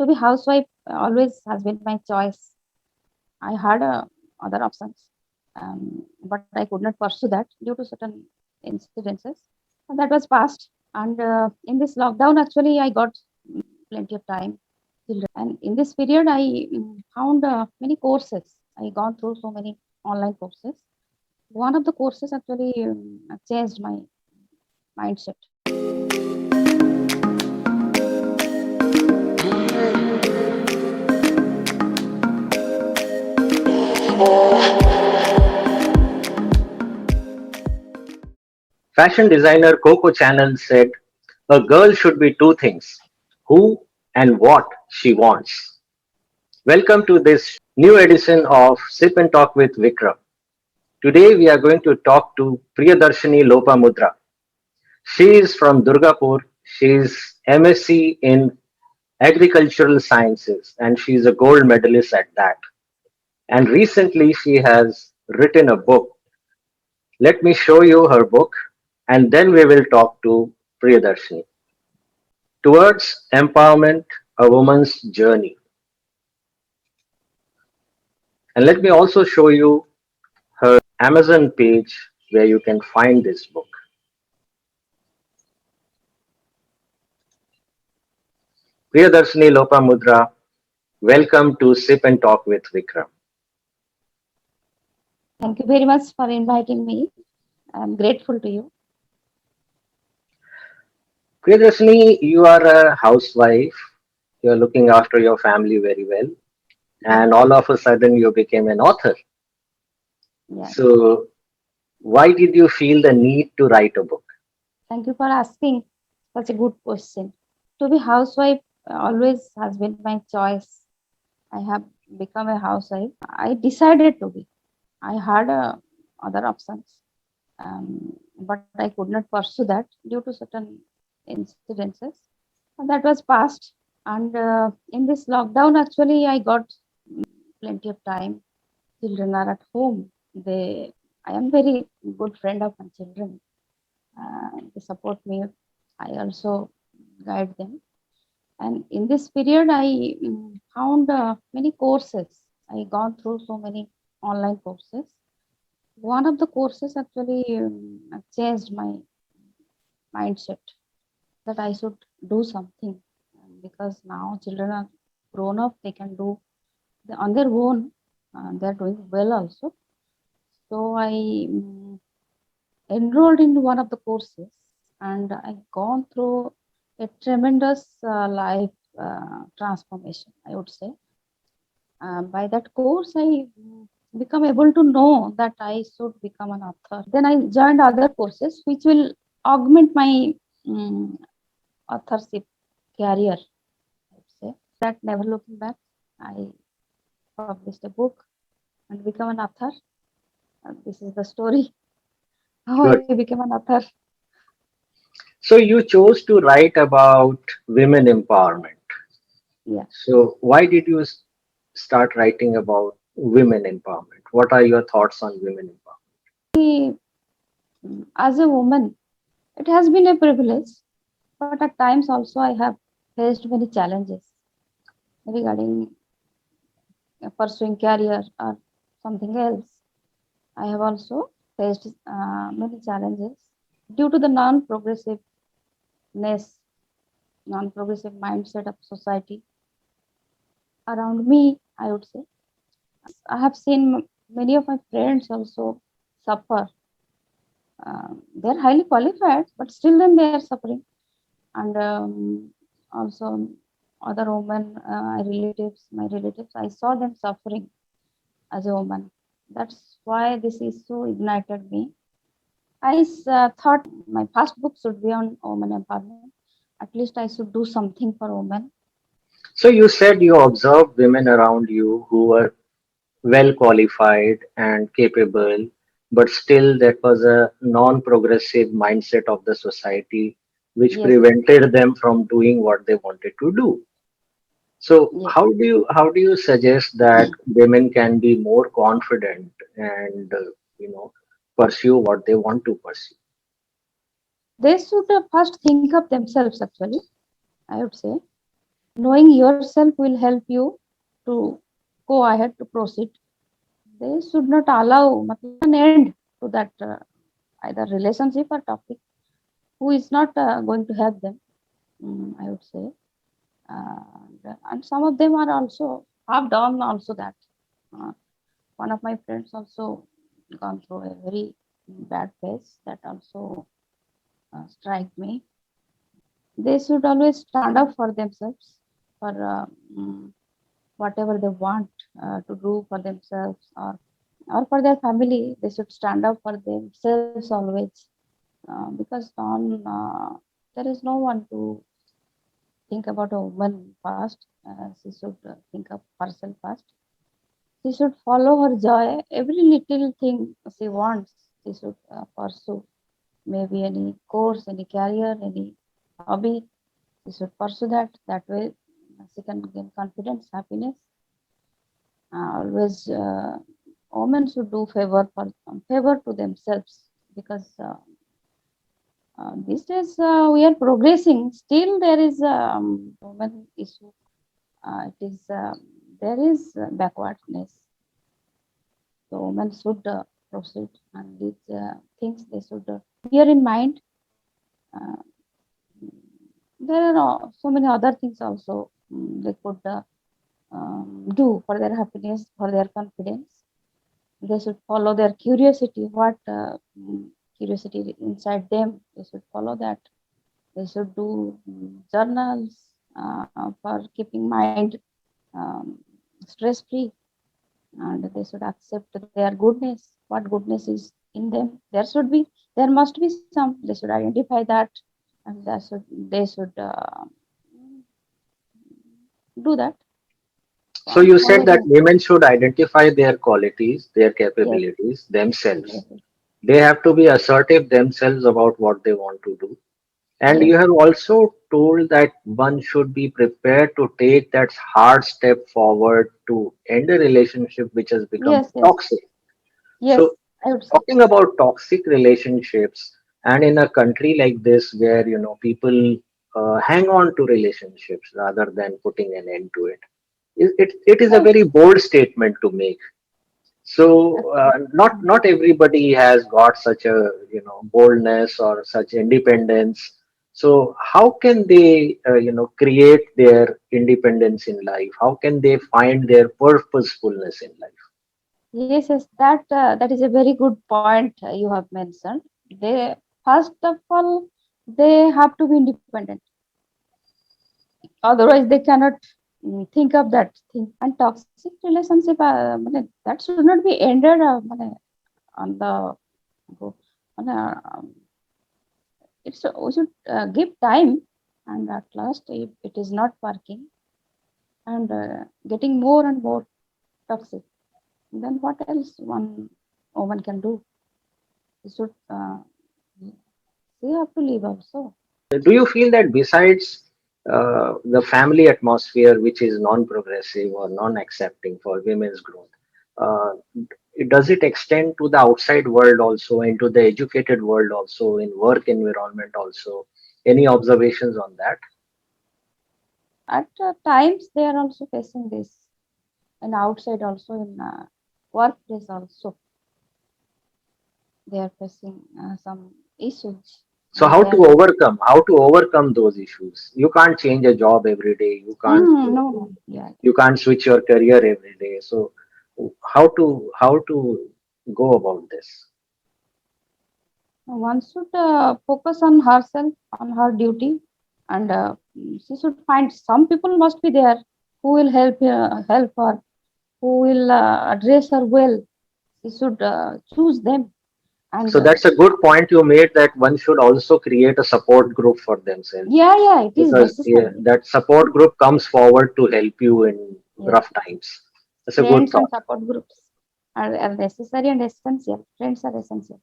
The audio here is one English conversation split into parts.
To be housewife always has been my choice. I had other options, but I could not pursue that due to certain incidences. And that was past. And in this lockdown, actually, I got plenty of time. And in this period, I found many courses. I gone through so many online courses. One of the courses actually changed my mindset. Fashion designer Coco Chanel said, "A girl should be two things: who and what she wants." Welcome to this new edition of Sip and Talk with Vikram. Today we are going to talk to Priyadarshini Lopamudra. She is from Durgapur. She is MSc in Agricultural Sciences and she is a gold medalist at that. And recently she has written a book. Let me show you her book and then we will talk to Priyadarshini. Towards Empowerment, a Woman's Journey. And let me also show you her Amazon page where you can find this book. Priyadarshini Lopamudra, welcome to Sip and Talk with Vikram. Thank you very much for inviting me. I'm grateful to you. Priyadarshini, you are a housewife. You're looking after your family very well. And Yes, all of a sudden you became an author. yes. So, why did you feel the need to write a book? Thank you for asking such a good question. To be housewife always has been my choice. I have become a housewife. I decided to be. I had other options, but I could not pursue that due to certain incidences. And that was past. And in this lockdown, actually, I got plenty of time. Children are at home. I am very good friend of my children. They support me. I also guide them. And in this period, I found many courses. I gone through so many online courses. One of the courses actually changed my mindset that I should do something because now children are grown up. They can do on their own. They are doing well also. So I enrolled in one of the courses and I gone through a tremendous life transformation, I would say. By that course, I become able to know that I should become an author. Then I joined other courses which will augment my um, authorship career, I would say. That never looking back, I published a book and become an author. This is the story how I Good. became an author. So, you chose to write about women empowerment. Yeah. So, why did you start writing about women empowerment? What are your thoughts on women empowerment? As a woman, it has been a privilege, but at times also I have faced many challenges regarding pursuing career or something else. I have also faced many challenges due to the non-progressiveness, non-progressive mindset of society around me, I would say. I have seen many of my friends also suffer. They're highly qualified, but still then they are suffering. And also other women, my relatives, I saw them suffering as a woman. That's why this issue ignited me. I thought my first book should be on women empowerment. At least I should do something for women. So, you said you observed women around you who were well qualified and capable, but still that was a non progressive mindset of the society which Yes, prevented them from doing what they wanted to do. So yes. how do you suggest that women can be more confident and pursue what they want to pursue? They should first think of themselves, actually, I would say. Knowing yourself will help you to go ahead to proceed. They should not allow an end to that either relationship or topic who is not going to help them, I would say. And some of them are also have done also that. Uh, One of my friends also gone through a very bad phase that also strike me. They should always stand up for themselves, for mm, whatever they want to do for themselves, or for their family. They should stand up for themselves always, because there is no one to think about a woman first. She should think of herself first. She should follow her joy. Every little thing she wants, she should pursue. Maybe any course, any career, any hobby, she should pursue that. That way, she can gain confidence, happiness. Always, women should do favor to themselves, because these days we are progressing. Still, there is women issue. It is there is backwardness. So women should proceed, and these things they should bear in mind. Uh, there are so many other things also they could do for their happiness, for their confidence. They should follow their curiosity, what curiosity inside them. They should follow that. They should do journals for keeping mind um, stress free, and they should accept their goodness, what goodness is in them. There must be some. They should identify that, and they should do that. So you Follow said that their. women should identify their qualities, their Yes, capabilities themselves. yes, They have to be assertive themselves about what they want to do. And you yes, have also told that one should be prepared to take that hard step forward to end a relationship which has become yes, yes, toxic. yes, So I would say. talking about toxic relationships, and in a country like this where people hang on to relationships rather than putting an end to it, it is a Yes, very bold statement to make. So not everybody has got such a boldness or such independence. So how can they create their independence in life? How can they find their purposefulness in life? yes, yes. That is a very good point you have mentioned. They first of all they have to be independent. Otherwise, they cannot think of that thing. And toxic relationship, that should not be ended on the go. Um, we should give time, and at last, if it is not working and getting more and more toxic, then what else one woman can do? She should she have to leave also. Do you feel that besides the family atmosphere, which is non-progressive or non-accepting for women's growth, uh, does it extend to the outside world also, into the educated world also, in work environment also? Any observations on that? At times, they are also facing this, and outside also in workplace also they are facing some issues, So how to where overcome those issues? You can't change a job every day. no, no, yeah. You can't switch your career every day. So how to go about this? One should focus on herself, on her duty, and she should find some people must be there who will help her, who will address her well. She should choose them, and So that's a good point you made, that one should also create a support group for themselves, yeah, yeah, it is because yeah, necessary. that support group comes forward to help you in Yes, rough times. That's a good friends and thought. support groups are necessary and essential. Friends are essential.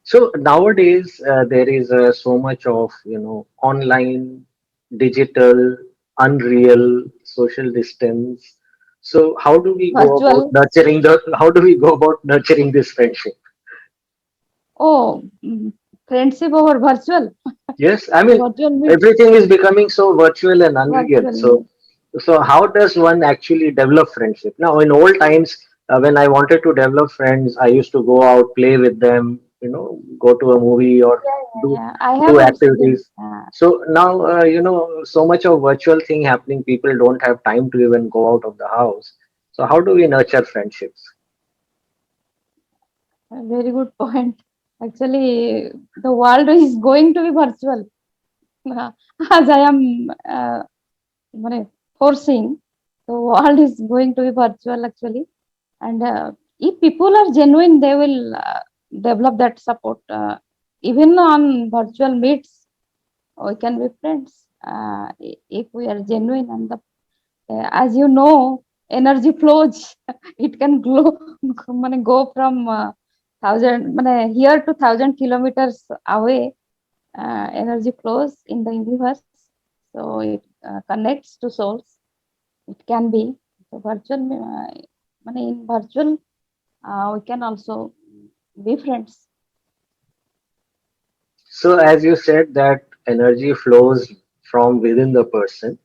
So nowadays there is so much of online, digital, unreal, social distance. So how do we go about Virtual. nurturing the? How do we go about nurturing this friendship? Oh, friendship over virtual, Yes, I mean virtual meets, everything is becoming so virtual and unreal. virtual So, meets. so how does one actually develop friendship? Now, in old times, when I wanted to develop friends, I used to go out, play with them, go to a movie or Yeah, yeah, do yeah. I have do also been. activities. So now, so much of virtual thing happening. People don't have time to even go out of the house. So how do we nurture friendships? A very good point. Actually, the world is going to be virtual. As I am মানে foreseeing, the world is going to be virtual actually. And if people are genuine, they will develop that support. Even on virtual meets, we can be friends if we are genuine. And as you know, energy flows. It can glow, মানে go from thousand, মানে here to 1,000 kilometers away. Energy flows in the universe, so it connects to souls. It can be so virtual. মানে in virtual, we can also be friends. So as you said, that energy flows from within the person,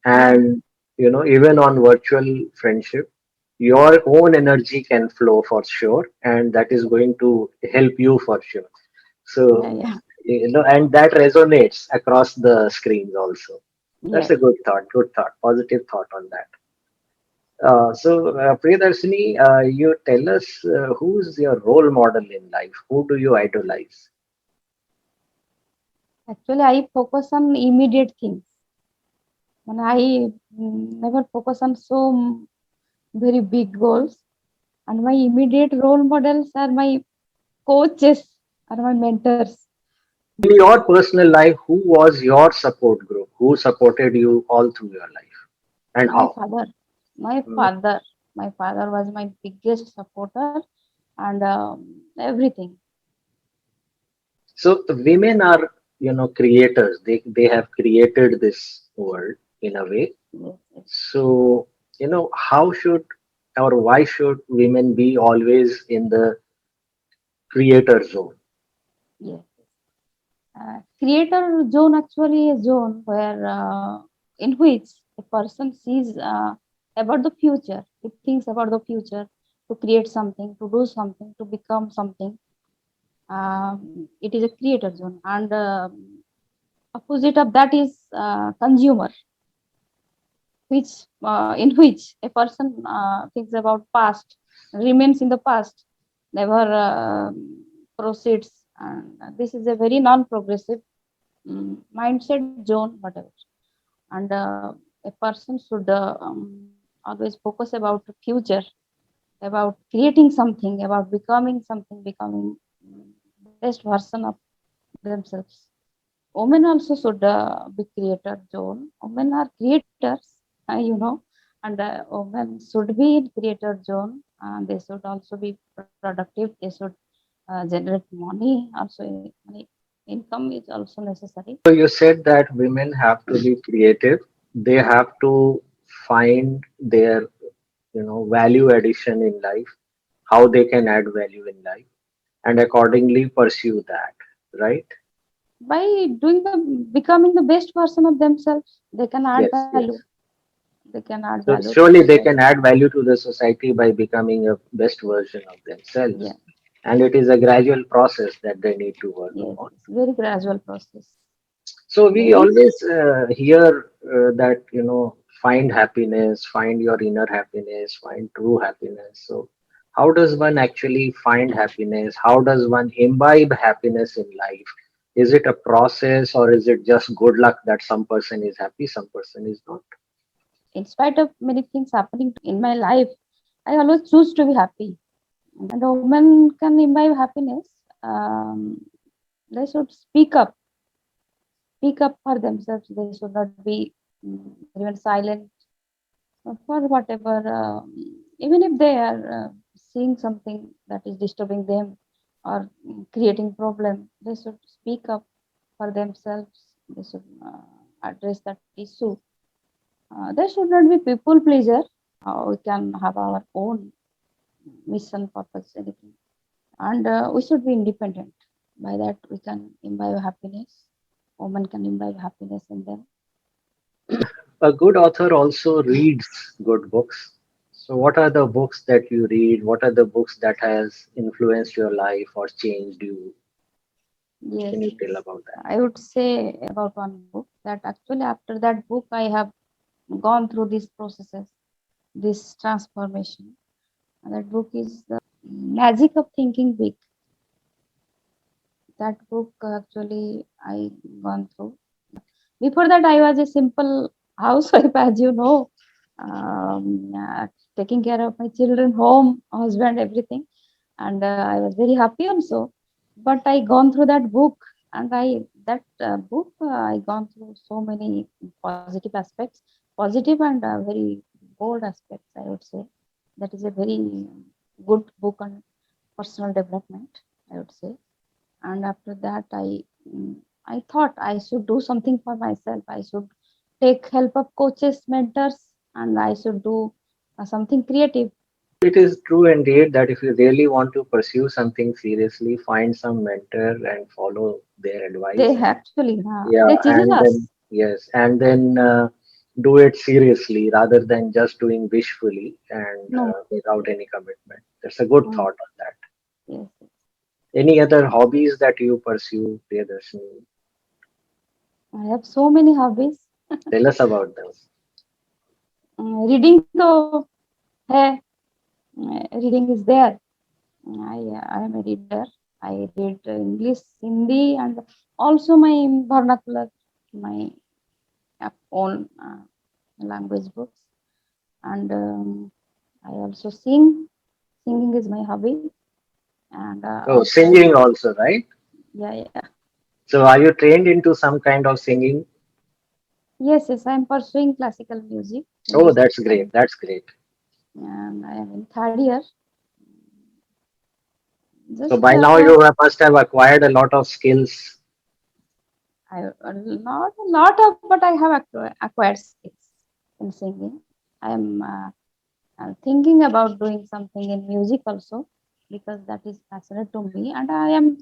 Yeah, and even on virtual friendship, your own energy can flow for sure, and that is going to help you for sure. yeah, So yeah. and that resonates across the screens also. That's Yes. a good thought, positive thought on that. Priyadarshini, you tell us, who's your role model in life? Who do you idolize? Actually, I focus on immediate things, and I never focus on so very big goals. And my immediate role models are my coaches, are my mentors. In your personal life, who was your support group? Who supported you all through your life, and My how? father, my Mm. father, my father was my biggest supporter, and everything. So the women are, creators. They have created this world in a way. Yes, yes, So, how should or why should women be always in the creator zone? yes. Creator zone actually a zone where in which a person sees about the future. He thinks about the future to create something, to do something, to become something. It is a creator zone, and opposite of that is consumer, which in which a person thinks about past, remains in the past, never proceeds. And this is a very non-progressive mindset zone, whatever. And a person should always focus about the future, about creating something, about becoming something, becoming best version of themselves. Women also should be creator zone. Women are creators, and women should be in creator zone. They should also be productive. They should generate money. Also, money, income is also necessary. So you said that women have to be creative. They have to find their, value addition in life, how they can add value in life, and accordingly pursue that, right? By doing the becoming the best version of themselves, they can add Yes, value. yes. They can add So value to the surely they society. can add value to the society by becoming a best version of Yeah, themselves. And it is a gradual process that they need to work yes, upon. it's very gradual process. So we Very. always hear that, find happiness, find your inner happiness, find true happiness. So how does one actually find happiness? How does one imbibe happiness in life? Is it a process, or is it just good luck that some person is happy, some person is not? In spite of many things happening in my life, I always choose to be happy. And a woman can imbibe happiness. Um, they should speak up for themselves. They should not be remain silent for whatever. Even if they are seeing something that is disturbing them or creating problem, they should speak up for themselves. They should address that issue. There should not be people pleaser. We can have our own mission, purpose, anything, and we should be independent. By that we can imbibe happiness. Women can imbibe happiness in them. A good author also reads good books. So, what are the books that you read? What are the books that has influenced your life or changed you? Yes, Can you tell yes. about that? I would say about one book that actually after that book I have gone through these processes, this transformation. And that book is the Magic of Thinking Big. That book actually I gone through. Before that, I was a simple housewife, as you know, taking care of my children, home, husband, everything, and I was very happy also. But I gone through that book, and I that book I gone through so many positive aspects, positive and very bold aspects. I would say that is a very good book on personal development. I would say, and after that I thought I should do something for myself. I should take help of coaches, mentors, and I should do something creative. It is true indeed that if you really want to pursue something seriously, find some mentor and follow their advice. They actually Yeah, they chisel and then us. yes, and then do it seriously rather than just doing wishfully and No. without any commitment. That's a good Mm, thought on that. yes, yes. Any other hobbies that you pursue, Priyadarshini? I have so many hobbies. Tell us about them. Reading to है, reading is there. I am a reader. I read English, Hindi, and also my vernacular, my own language books. And I also sing. Singing is my hobby, and Oh, also singing also, right? yeah, yeah. So, are you trained into some kind of singing? Yes, yes. I am pursuing classical music, Oh, that's great. Hindustani, That's great. and I am in third year. So, Just by now must have acquired a lot of skills. not a lot of, but I have acquired skills in singing. I am thinking about doing something in music also because that is passionate to me, and I am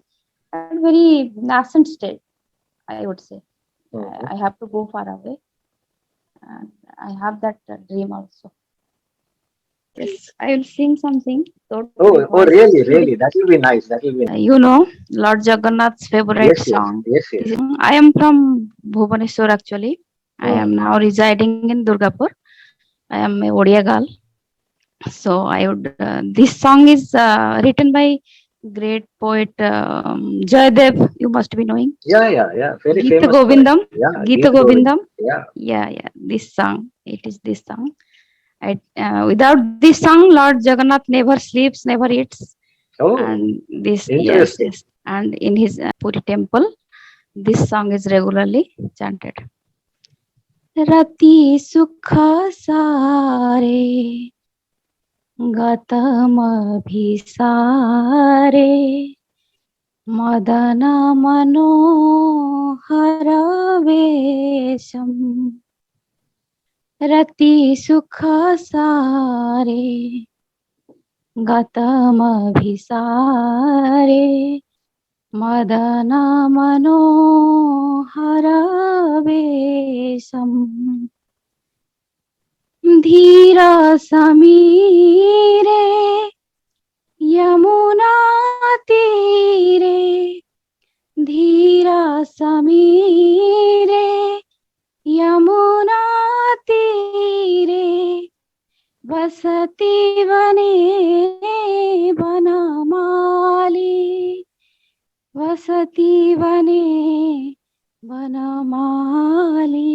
at very nascent stage. I would say Mhm. I have to go far away, and I have that dream also. Yes, I will sing something. Totally Oh, voice really, too really. That difficult. will be nice. That will be nice. You know, Lord Jagannath's favorite Yes, yes, song. yes, yes. I am from Bhubaneswar actually. I am Mhm. now residing in Durgapur. I am a Odia girl. So I would. This song is written by great poet Jayadev. You must be knowing. Yeah, yeah, yeah. Very Geeta famous poet. Govindam. Yeah, Geeta Geet Govind. Govindam. Yeah. Yeah, yeah. This song. It is this song. Without this song, Lord Jagannath never sleeps, never eats. Oh, And this, yes, interesting. yes. And in his Puri temple, this song is regularly chanted. Rati sukha sare, gatam abhisare, madana manohara vesham. Rati sukha sare, gatam abhisare, madana manohara vesham. धीरा समीरे यमुना तीरे धीरा समीरे यमुना तीरे बसती बने बनमाली वसती बने बनमाली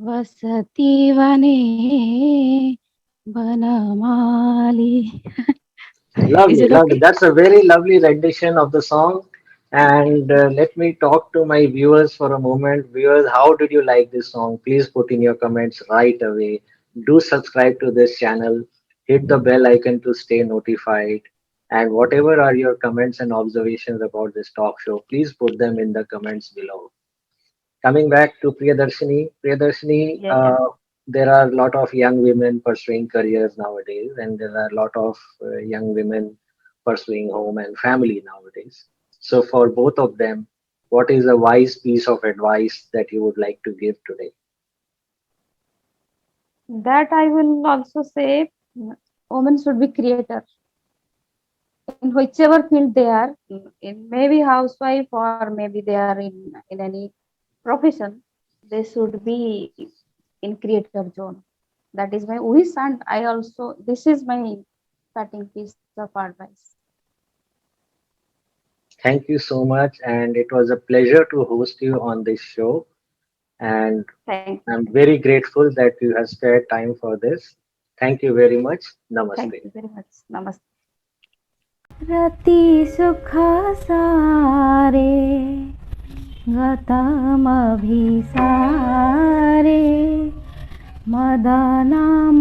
वसति वने Banmali. Is Lovely, it lovely. okay? That's a very lovely rendition of the song. And let me talk to my viewers for a moment. Viewers, how did you like this song? Please put in your comments right away. Do subscribe to this channel. Hit the bell icon to stay notified. And whatever are your comments and observations about this talk show, please put them in the comments below. Coming back to Priyadarshini, Yeah, yeah. there are a lot of young women pursuing careers nowadays, and there are a lot of young women pursuing home and family nowadays. So for both of them, what is a wise piece of advice that you would like to give today? That I will also say, women should be creator in whichever field they are, in maybe housewife or maybe they are in any profession. They should be in creator zone. That is my wish, and I also, this is my starting piece of advice. Thank you so much, and it was a pleasure to host you on this show. And Thank you. I'm very grateful that you have spared time for this. Thank you very much. Thank Namaste. you very much. Namaste. रति सुख सारे गतमभिसारे मदनाम